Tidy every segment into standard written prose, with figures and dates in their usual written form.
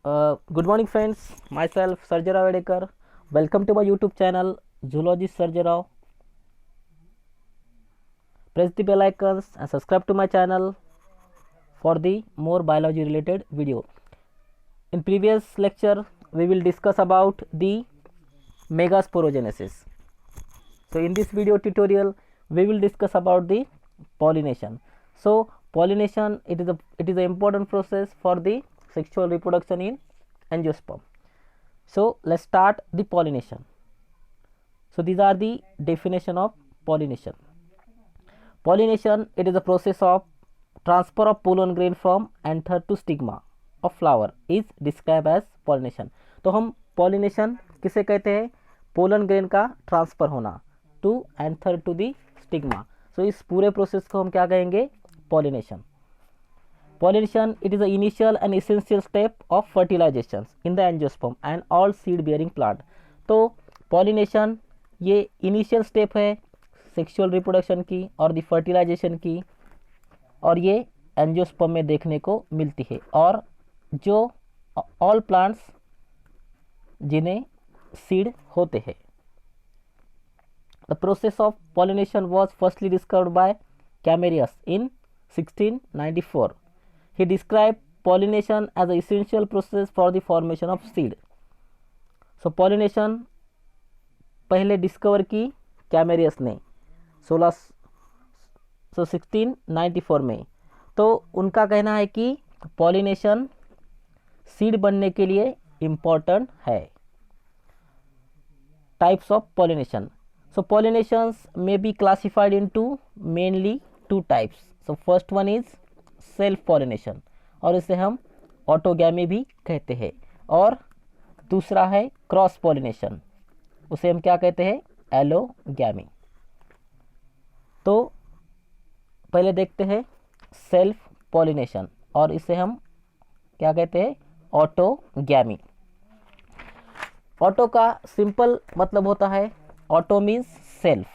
Good morning friends, myself Sarjarao Edekar. Welcome to my YouTube channel Zoologist Sarjarao. Press the bell icons and subscribe to my channel for the more biology related video. In previous lecture we will discuss about the megasporogenesis. So in this video tutorial we will discuss about the pollination. So pollination, it is an important process for the sexual reproduction in angiosperm. So let's start the pollination. So these are the definition of pollination. Pollination, it is a process of transfer of pollen grain from anther to stigma of flower is described as pollination. तो हम pollination किसे कहते हैं? Pollen grain का transfer होना to anther to the stigma. So इस पूरे process को हम क्या कहेंगे? pollination. Pollination, it is the initial and essential step of fertilization in the angiosperm and all seed bearing plant. तो pollination ये initial step है सेक्सुअल रिप्रोडक्शन की और दी फर्टिलाइजेशन की, और ये एंजियोस्पर्म में देखने को मिलती है, और जो ऑल प्लांट्स जिन्हें सीड होते हैं. The process of pollination was firstly discovered by Camerarius in 1694. He described pollination as an essential process for the formation of seed. So pollination पहले डिस्कवर की कैमेरियस ने 1694 में. तो उनका कहना है कि पॉलिनेशन सीड बनने के लिए इम्पोर्टेंट है. Types of pollination. So pollinations may be classified into mainly two types. So first one is self pollination, और इसे हम ऑटोगैमी भी कहते हैं, और दूसरा है क्रॉस पॉलिनेशन, उसे हम क्या कहते हैं? एलोगैमी. तो पहले देखते हैं सेल्फ पॉलिनेशन, और इसे हम क्या कहते हैं? ऑटोगैमी. ऑटो का सिंपल मतलब होता है, ऑटो मीन्स सेल्फ,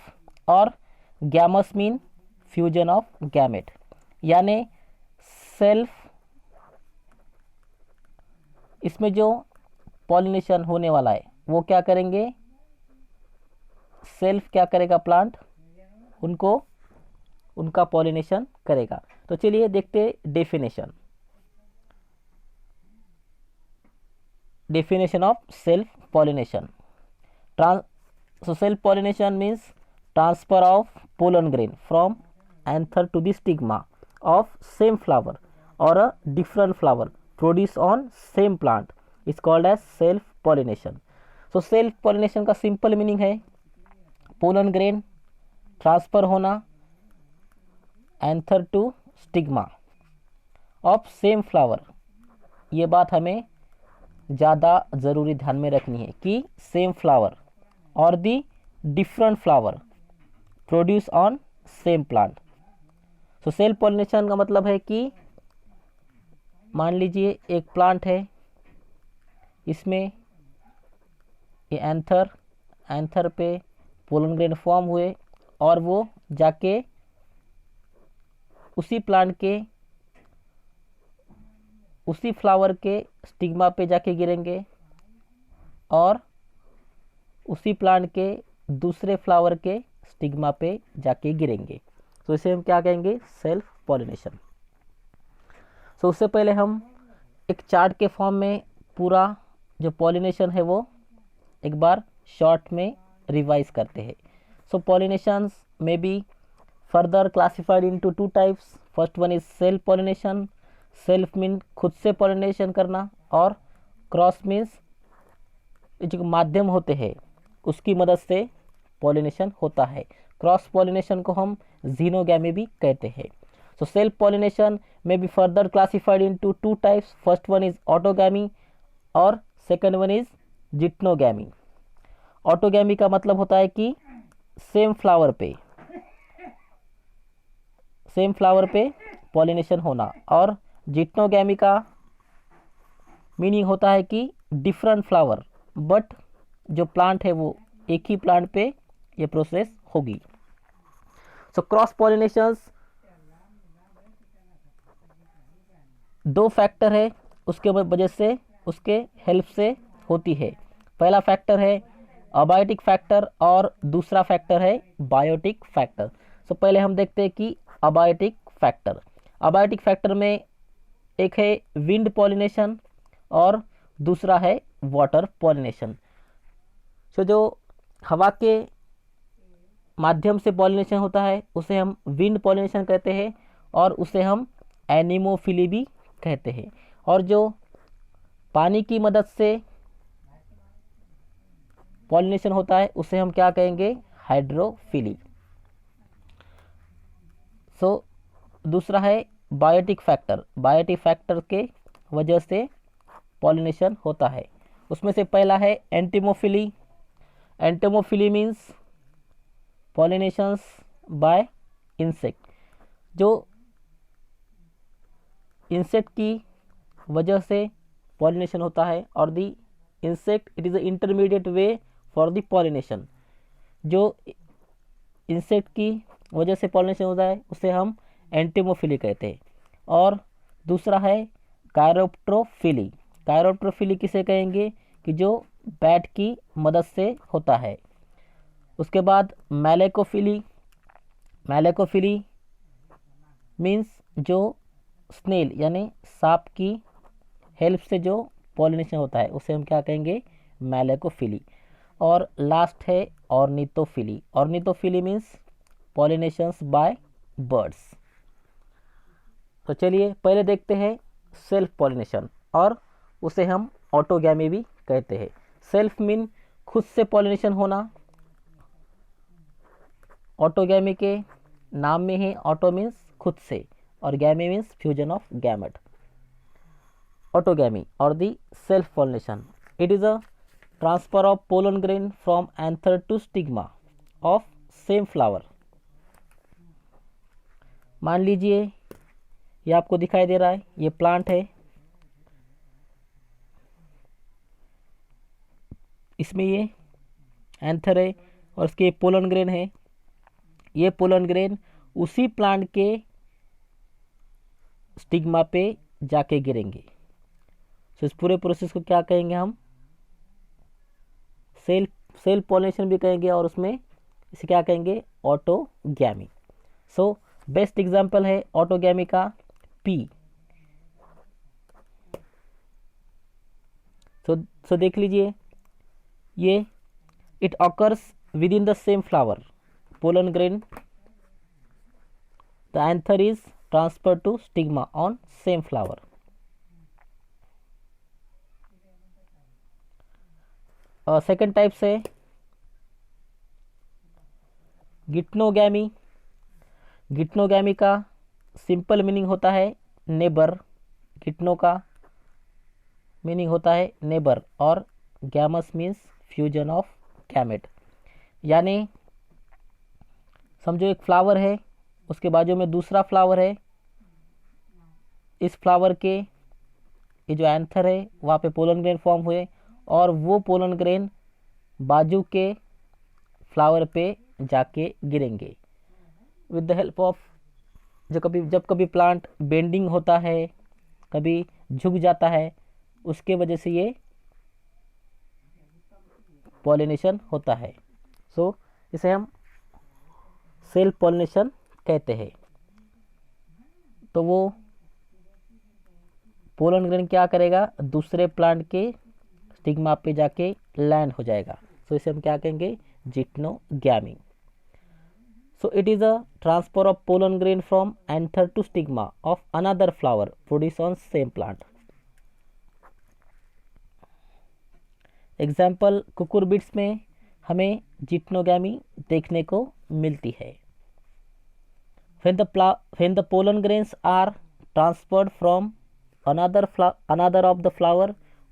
और gamos mean fusion of gamete, यानी सेल्फ. इसमें जो पॉलिनेशन होने वाला है वो क्या करेंगे? सेल्फ क्या करेगा? प्लांट उनका पॉलिनेशन करेगा. तो चलिए देखते definition of self pollination. So self pollination means transfer of pollen grain from anther to the stigma of same flower or a different flower produced on same plant is called as self pollination. So self pollination का simple meaning है pollen grain transfer होना anther to stigma of same flower. ये बात हमें ज़्यादा ज़रूरी ध्यान में रखनी है कि सेम फ्लावर और the different flower produce on same plant. So self pollination का मतलब है कि मान लीजिए एक प्लांट है, इसमें ये एंथर पे पोलन ग्रेन फॉर्म हुए, और वो जाके उसी प्लांट के उसी फ्लावर के स्टिग्मा पे जाके गिरेंगे, और उसी प्लांट के दूसरे फ्लावर के स्टिग्मा पे जाके गिरेंगे. तो इसे हम क्या कहेंगे? Self pollination. सो उससे पहले हम एक चार्ट के फॉर्म में पूरा जो पॉलिनेशन है वो एक बार शॉर्ट में रिवाइज करते हैं. सो पॉलिनेशंस में be further classified into two types. First one is self pollination. Self mean खुद से पॉलिनेशन करना, और क्रॉस मीन्स जो माध्यम होते हैं उसकी मदद से पॉलिनेशन होता है. क्रॉस पॉलिनेशन को हम जीनोगैमी भी कहते हैं. सो सेल्फ पॉलिनेशन में be further classified into two types. First one is autogamy और सेकंड वन इज जिट्नोगैमी. ऑटोगैमी का मतलब होता है कि सेम फ्लावर पे पॉलिनेशन होना, और जिट्नोगैमी का मीनिंग होता है कि डिफरेंट फ्लावर, बट जो प्लांट है वो एक ही प्लांट पे ये प्रोसेस होगी. सो क्रॉस पॉलिनेशंस दो फैक्टर है, उसके वजह से उसके हेल्प से होती है। पहला फैक्टर है अबायोटिक फैक्टर और दूसरा फैक्टर है बायोटिक फैक्टर। सो पहले हम देखते हैं कि अबायोटिक फैक्टर। अबायोटिक फैक्टर में एक है विंड पॉलिनेशन और दूसरा है वाटर पॉलिनेशन। सो जो हवा के माध्यम से पॉलिनेशन होता है उसे हम विंड पॉलिनेशन कहते हैं और उसे हम एनिमोफिली भी कहते हैं। और जो पानी की मदद से पॉलिनेशन होता है उसे हम क्या कहेंगे, हाइड्रोफिली। सो दूसरा है बायोटिक फैक्टर। बायोटिक फैक्टर के वजह से पॉलिनेशन होता है। उसमें से पहला है entomophily. Entomophily means pollinations by insect. जो इंसेक्ट की वजह से पॉलिनेशन होता है और the insect it is a intermediate way for the pollination. जो इंसेक्ट की वजह से पॉलिनेशन होता है उसे हम एंटिमोफिली कहते हैं। और दूसरा है कायरोप्ट्रोफिली। कायरोप्ट्रोफिली किसे कहेंगे कि जो बैट की मदद से होता है। उसके बाद मैलेकोफिली। मैलेकोफिली मीन्स जो स्नेल यानी सांप की हेल्प से जो पॉलिनेशन होता है उसे हम क्या कहेंगे, मैलेकोफिली। और लास्ट है ornithophily. Ornithophily means pollinations bye birds. तो चलिए पहले देखते हैं सेल्फ पॉलिनेशन, और उसे हम ऑटोगैमी भी कहते हैं। सेल्फ मीन खुद से पॉलिनेशन होना। ऑटोगैमी के नाम में ही ऑटो मीन्स खुद से और gamy means fusion of gamete. Autogamy और the self pollination, it is a transfer of pollen grain from anther to stigma of same flower. मान लीजिए ये आपको दिखाई दे रहा है, ये प्लांट है, इसमें ये एंथर है और इसके पोलन ग्रेन है। ये पोलन ग्रेन उसी प्लांट के स्टिग्मा पे जाके गिरेंगे। तो इस पूरे प्रोसेस को क्या कहेंगे हम, सेल्फ पॉलिनेशन भी कहेंगे और उसमें इसे क्या कहेंगे, ऑटोगैमी। सो बेस्ट एग्जांपल है ऑटोगैमी का पी। सो देख लीजिए, ये it occurs within the same flower, pollen grain, the anther is transfer to stigma on same flower. Second type से गिट्नोगैमी। गिट्नोगैमी का सिंपल मीनिंग होता है नेबर। गिट्नो का मीनिंग होता है नेबर और gamos means fusion of gamete. यानी समझो एक फ्लावर है, उसके बाजू में दूसरा फ्लावर है, इस फ्लावर के ये जो एंथर है वहाँ पे पोलन ग्रेन फॉर्म हुए और वो पोलन ग्रेन बाजू के फ्लावर पे जाके गिरेंगे विद द हेल्प ऑफ, जब कभी प्लांट बेंडिंग होता है, कभी झुक जाता है, उसके वजह से ये पॉलिनेशन होता है। सो इसे हम सेल्फ पॉलिनेशन कहते हैं। तो वो पोलन ग्रेन क्या करेगा, दूसरे प्लांट के स्टिग्मा पे जाके लैंड हो जाएगा। सो इसे हम क्या कहेंगे, जिट्नोगैमी। So it is a transfer of pollen grain from anther to stigma of another flower produced on same plant. Example cucurbits में हमें जिट्नोगैमी देखने को मिलती है। When the pollen grains are transferred from another of the flower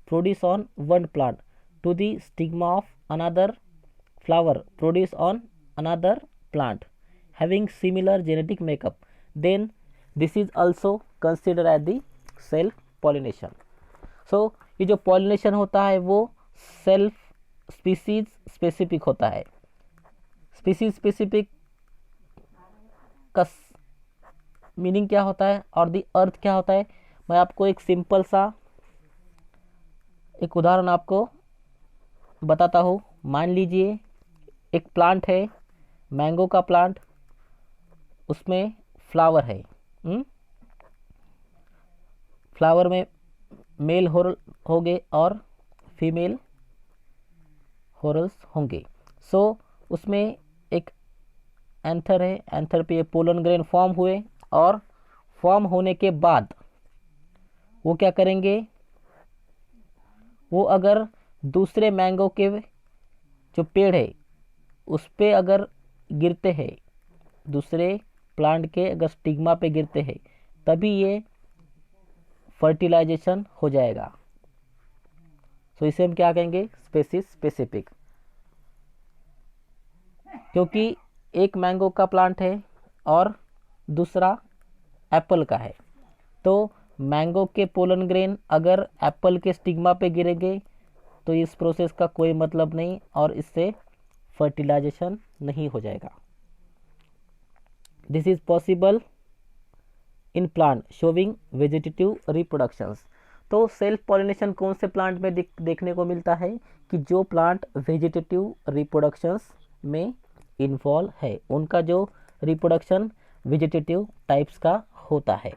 produced on one plant to the stigma of another flower produced on another plant having similar genetic makeup, then this is also considered as the self pollination. So ये जो pollination होता है वो self species specific होता है। species specific का meaning क्या होता है और दी अर्थ क्या होता है, मैं आपको एक सिंपल सा एक उदाहरण आपको बताता हूँ। मान लीजिए एक प्लांट है, मैंगो का प्लांट, उसमें फ्लावर है। फ्लावर में मेल होंगे और फीमेल होरल्स होंगे। सो उसमें एक एंथर है, एंथर पे पोलन ग्रेन फॉर्म हुए और फॉर्म होने के बाद वो क्या करेंगे, वो अगर दूसरे मैंगो के जो पेड़ है उस पे अगर गिरते हैं, दूसरे प्लांट के अगर स्टिग्मा पे गिरते हैं, तभी ये फर्टिलाइजेशन हो जाएगा। तो इसे हम क्या कहेंगे, स्पेसिस स्पेसिफिक। क्योंकि एक मैंगो का प्लांट है और दूसरा एप्पल का है, तो मैंगो के पोलन ग्रेन अगर एप्पल के स्टिग्मा पे गिरेंगे तो इस प्रोसेस का कोई मतलब नहीं और इससे फर्टिलाइजेशन नहीं हो जाएगा। This is possible in plant showing vegetative reproductions. तो सेल्फ पॉलिनेशन कौन से प्लांट में देखने को मिलता है कि जो प्लांट वेजिटेटिव रिप्रोडक्शंस में इन्वॉल्व है, उनका जो रिप्रोडक्शन वेजिटेटिव टाइप्स का होता है।